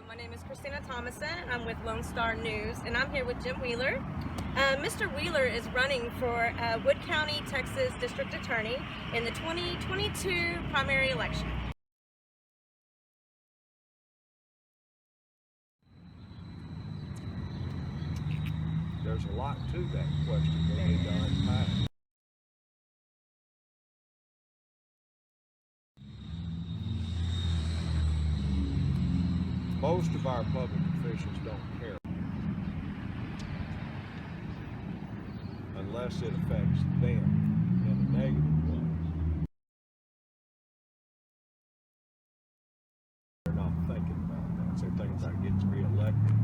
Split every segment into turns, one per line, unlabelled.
My name is Christina Thomason. I'm with Lone Star News, and I'm here with Jim Wheeler. Mr. Wheeler is running for Wood County, Texas District Attorney in the 2022 primary election.
There's a lot to that question we need to unpack. Most of our public officials don't care unless it affects them in a negative way. They're not thinking about that. They're thinking about getting reelected.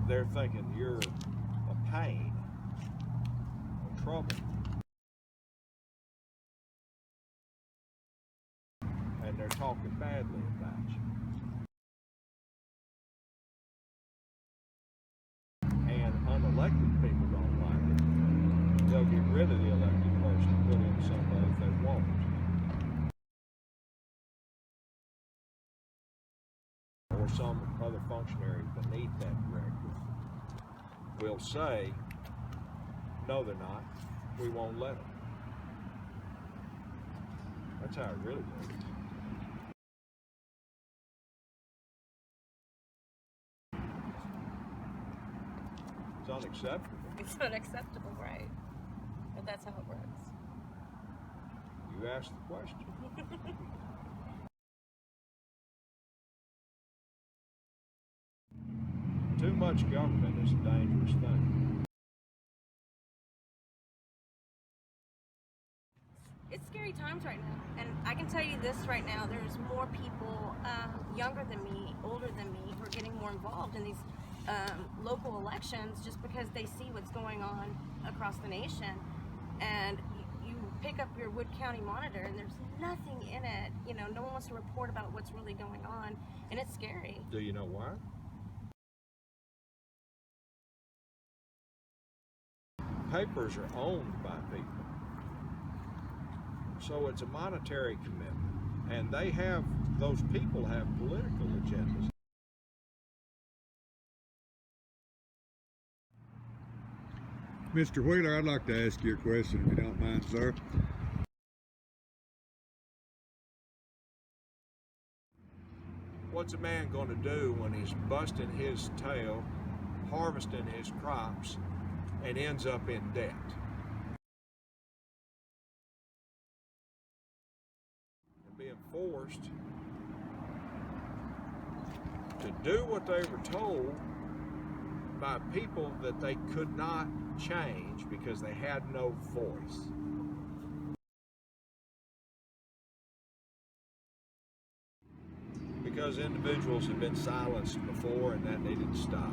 They're thinking you're a pain, a trouble. And they're talking badly about you. And unelected people don't like it. They'll get rid of the elected person and put in somebody if they want. Or some other functionary beneath that director will say, no they're not, we won't let them. That's how it really works. It's unacceptable.
It's unacceptable, right? But that's how it works.
You asked the question. Too much government is a dangerous thing.
It's scary times right now, and I can tell you this right now, there's more people younger than me, older than me, who are getting more involved in these local elections just because they see what's going on across the nation. And you pick up your Wood County Monitor and there's nothing in it. You know, no one wants to report about what's really going on, and it's scary.
Do you know why? Papers are owned by people. So it's a monetary commitment. And they have, those people have political agendas.
Mr. Wheeler, I'd like to ask you a question, if you don't mind, sir.
What's a man going to do when he's busting his tail, harvesting his crops, and ends up in debt? And being forced to do what they were told by people that they could not change because they had no voice. Because individuals have been silenced before, and that needed to stop.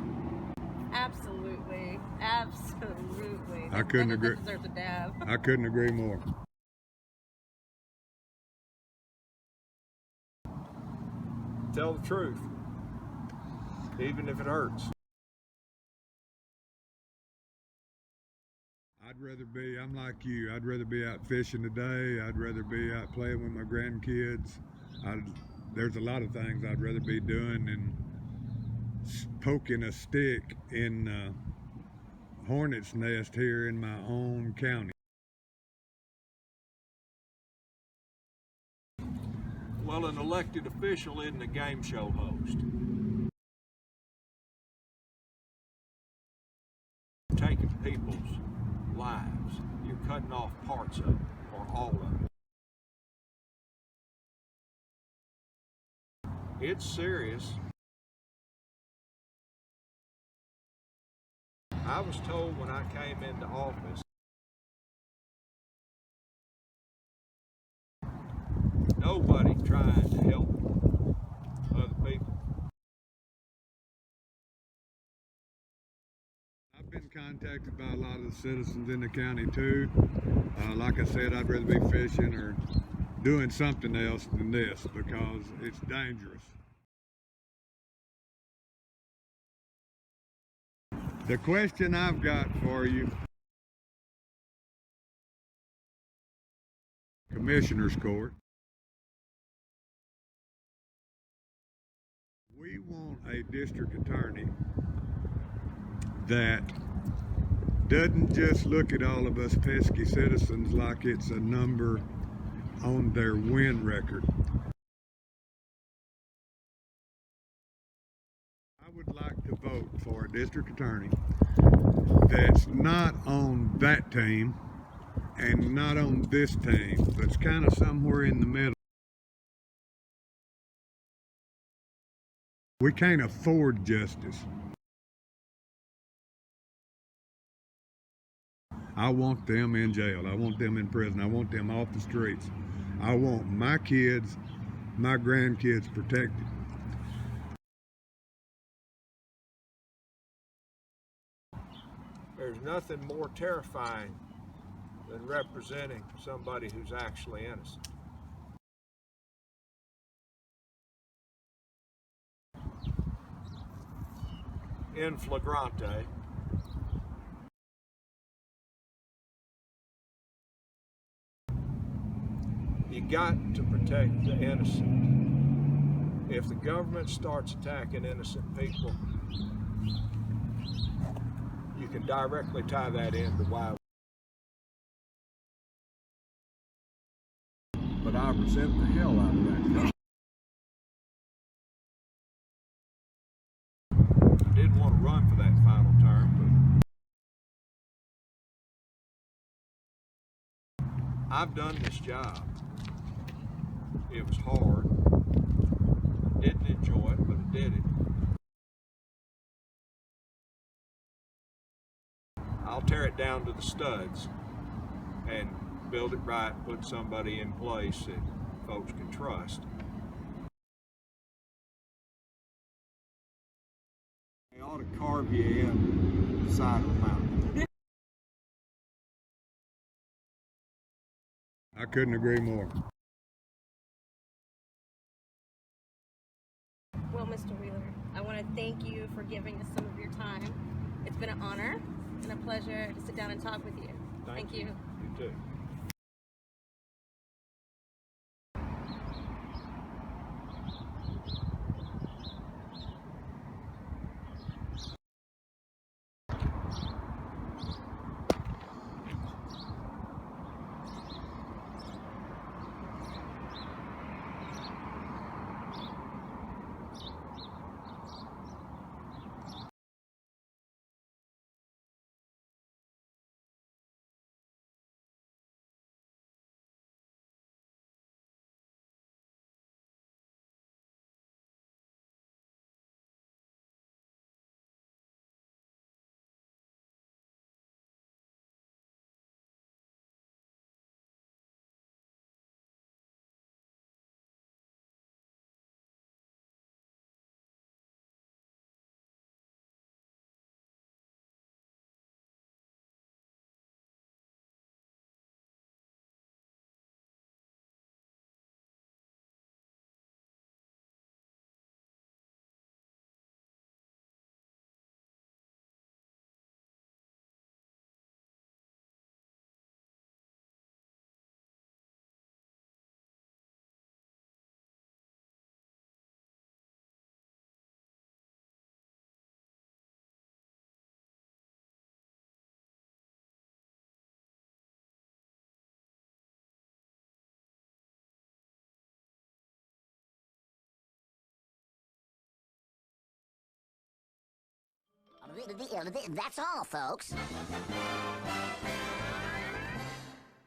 Absolutely. Absolutely.
I couldn't agree.
That deserves a dab.
I couldn't agree more.
Tell the truth, even if it hurts.
I'm like you, I'd rather be out fishing today, I'd rather be out playing with my grandkids. There's a lot of things I'd rather be doing than poking a stick in a hornet's nest here in my own county.
Well, an elected official isn't a game show host. You're taking people's lives. You're cutting off parts of it, or all of it. It's serious. I was told when I came into office, nobody tried to help other people.
I've been contacted by a lot of the citizens in the county too. Like I said, I'd rather be fishing or doing something else than this because it's dangerous. The question I've got for you, Commissioner's Court. We want a district attorney that doesn't just look at all of us pesky citizens like it's a number on their win record. I would like to vote for a district attorney that's not on that team and not on this team, that's kind of somewhere in the middle. We can't afford justice. I want them in jail. I want them in prison. I want them off the streets. I want my kids, my grandkids protected.
There's nothing more terrifying than representing somebody who's actually innocent. In flagrante, you got to protect the innocent. If the government starts attacking innocent people, you can directly tie that into why. But I resent the hell out of that. I didn't want to run for that final term, but I've done this job. It was hard. I didn't enjoy it, but I did it. I'll tear it down to the studs and build it right, put somebody in place that folks can trust. They ought to carve you in the side of the mountain.
I couldn't agree more.
Well, Mr. Wheeler, I want to thank you for giving us some of your time. It's been an honor and a pleasure to sit down and talk with you. Thank you.
You too.
That's all, folks.